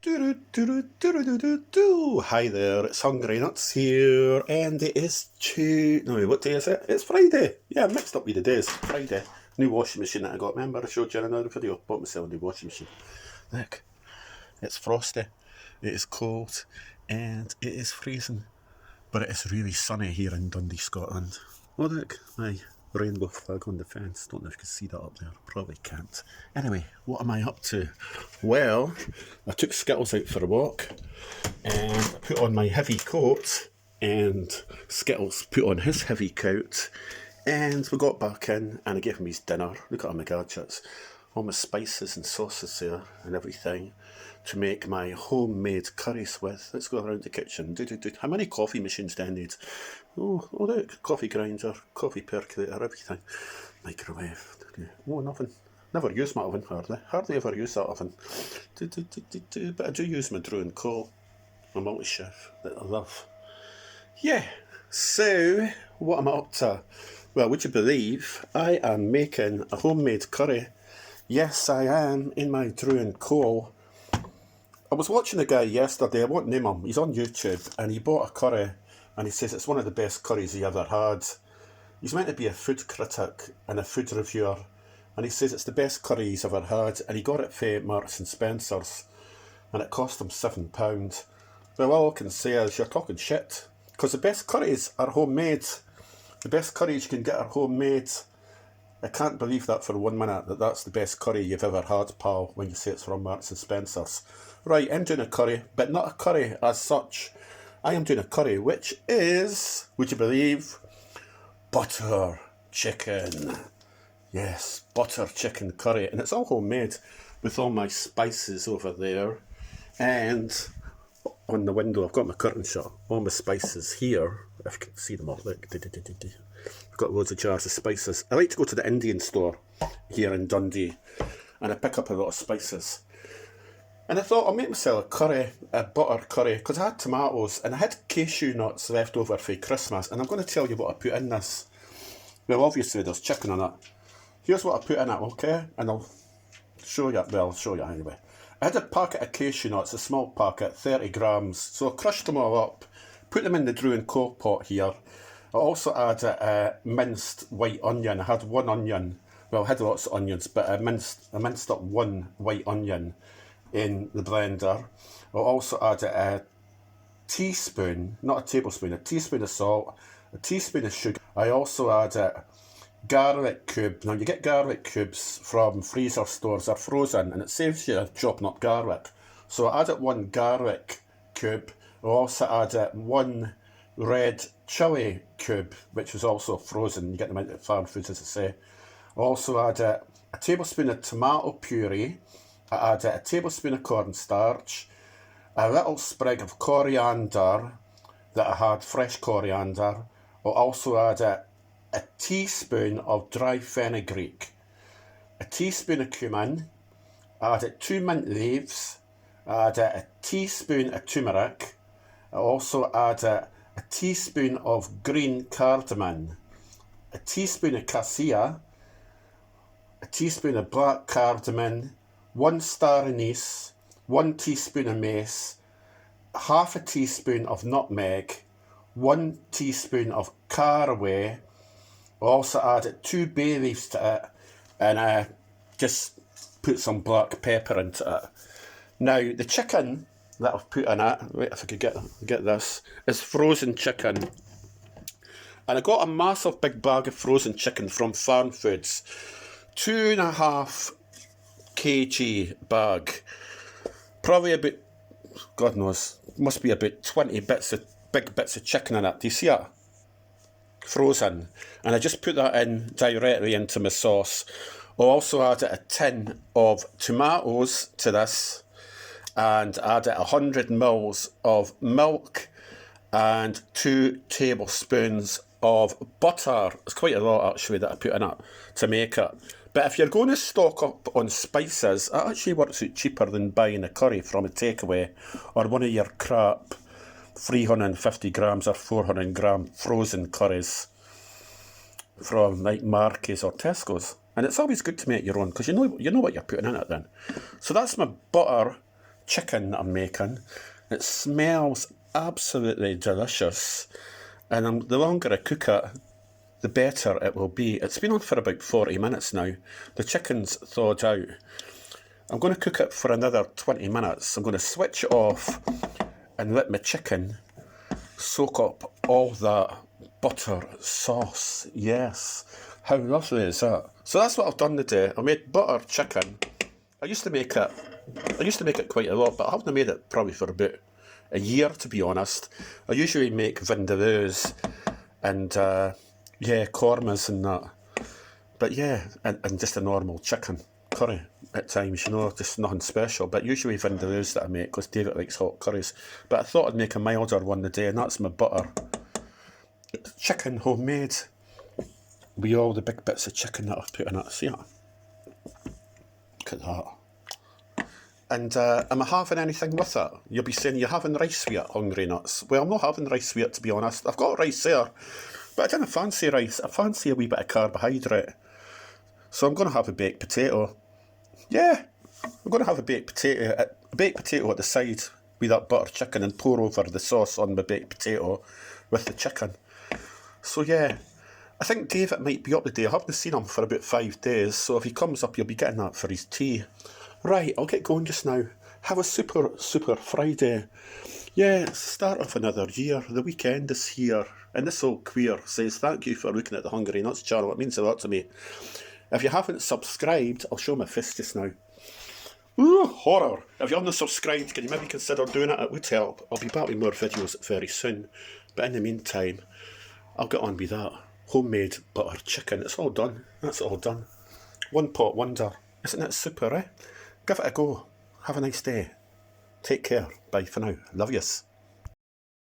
Hi there, it's Hungry Nuts here, and it is no, what day is it? It's Friday. Yeah, I mixed up with the days. Friday. New washing machine that I got. Remember I showed you in another video? Bought myself a new washing machine. Look, it's frosty, it is cold, and it is freezing. But it is really sunny here in Dundee, Scotland. Oh look, my rainbow flag on the fence. Don't know if you can see that up there. Probably can't. Anyway, what am I up to? Well, I took Skittles out for a walk and I put on my heavy coat and Skittles put on his heavy coat and we got back in and I gave him his dinner. Look at all my gadgets. All my spices and sauces there and everything to make my homemade curries with. Let's go around the kitchen. How many coffee machines do I need? Oh look, coffee grinder, coffee percolator, everything. Microwave. Oh, nothing. Never use my oven, hardly. Hardly ever use that oven. But I do use my Drew and Co. My multi-chef that I love. Yeah, so what am I up to? Well, would you believe I am making a homemade curry? Yes, I am, in my Drew and Co. I was watching a guy yesterday, I won't name him, he's on YouTube, and he bought a curry, and he says it's one of the best curries he ever had. He's meant to be a food critic and a food reviewer, and he says it's the best curry he's ever had, and he got it from Marks and Spencer's, and it cost him £7. Well, all I can say is you're talking shit, because the best curries are homemade. The best curries you can get are homemade. I can't believe that for 1 minute, that's the best curry you've ever had, pal, when you say it's from Marks and Spencer's. Right, I'm doing a curry, but not a curry as such. I am doing a curry, which is, would you believe, butter chicken. Yes, butter chicken curry, and it's all homemade with all my spices over there. And on the window, I've got my curtain shut. All my spices here, if you can see them all, look. I've got loads of jars of spices. I like to go to the Indian store here in Dundee and I pick up a lot of spices. And I thought I'll make myself a curry, a butter curry, because I had tomatoes and I had cashew nuts left over for Christmas, and I'm going to tell you what I put in this. Well, obviously there's chicken in it. Here's what I put in it, okay? And I'll show you, well, I'll show you anyway. I had a packet of cashew nuts, a small packet, 30 grams, so I crushed them all up, put them in the Drew and Co pot here. I also added a minced white onion. I had one onion, well I had lots of onions, but I minced up one white onion in the blender. I also added a teaspoon, not a tablespoon, a teaspoon of salt, a teaspoon of sugar. I also added garlic cube. Now you get garlic cubes from freezer stores, they're frozen and it saves you chopping up garlic. So I added one garlic cube. I also added one red chilli cube, which was also frozen. You get them out of farm foods, as I say. I also added a tablespoon of tomato puree. I added a tablespoon of cornstarch, a little sprig of coriander that I had, fresh coriander. I also added a teaspoon of dry fenugreek, a teaspoon of cumin. I added 2 mint leaves. I added a teaspoon of turmeric. I also added a teaspoon of green cardamom, a teaspoon of cassia, a teaspoon of black cardamom, 1 star anise, 1 teaspoon of mace, half a teaspoon of nutmeg, 1 teaspoon of caraway. I also added 2 bay leaves to it, and I just put some black pepper into it. Now the chicken that I've put in it, wait if I could get this, is frozen chicken. And I got a massive big bag of frozen chicken from Farm Foods. 2.5 kg bag. Probably about, God knows, must be about 20 big bits of chicken in it. Do you see it? Frozen. And I just put that in directly into my sauce. I also added a tin of tomatoes to this, and added 100 ml of milk and 2 tablespoons of butter. It's quite a lot actually that I put in it to make it. But if you're going to stock up on spices, it actually works out cheaper than buying a curry from a takeaway or one of your crap 350 grams or 400 gram frozen curries from like Mark's or Tesco's. And it's always good to make your own because you know what you're putting in it then. So that's my butter chicken that I'm making. It smells absolutely delicious, and the longer I cook it, the better it will be. It's been on for about 40 minutes now. The chicken's thawed out. I'm going to cook it for another 20 minutes. I'm going to switch it off and let my chicken soak up all that butter sauce. Yes, how lovely is that? So that's what I've done today. I made butter chicken. I used to make it quite a lot, but I haven't made it probably for about a year, to be honest. I usually make vindaloo's and kormas and that. But yeah, and just a normal chicken curry at times, you know, just nothing special. But usually vindaloo's that I make, because David likes hot curries. But I thought I'd make a milder one today, and that's my butter chicken, homemade, with all the big bits of chicken that I've put in it. See it? Look at that. And am I having anything with it? You'll be saying you're having rice with it, Hungry Nuts. Well, I'm not having rice with it, to be honest. I've got rice there, but I didn't fancy rice. I fancy a wee bit of carbohydrate. So I'm going to have a baked potato. Yeah, I'm going to have a baked potato at the side with that butter chicken, and pour over the sauce on my baked potato with the chicken. So yeah, I think David might be up today. I haven't seen him for about 5 days, so if he comes up, you'll be getting that for his tea. Right, I'll get going just now. Have a super, super Friday. Yeah, it's the start of another year. The weekend is here. And this old queer says, thank you for looking at the Hungry Nuts channel. It means a lot to me. If you haven't subscribed, I'll show my fist just now. Ooh, horror. If you haven't subscribed, can you maybe consider doing it? It would help. I'll be back with more videos very soon. But in the meantime, I'll get on with that. Homemade butter chicken. It's all done. That's all done. One pot wonder. Isn't it super, eh? Give it a go. Have a nice day. Take care. Bye for now. Love yous.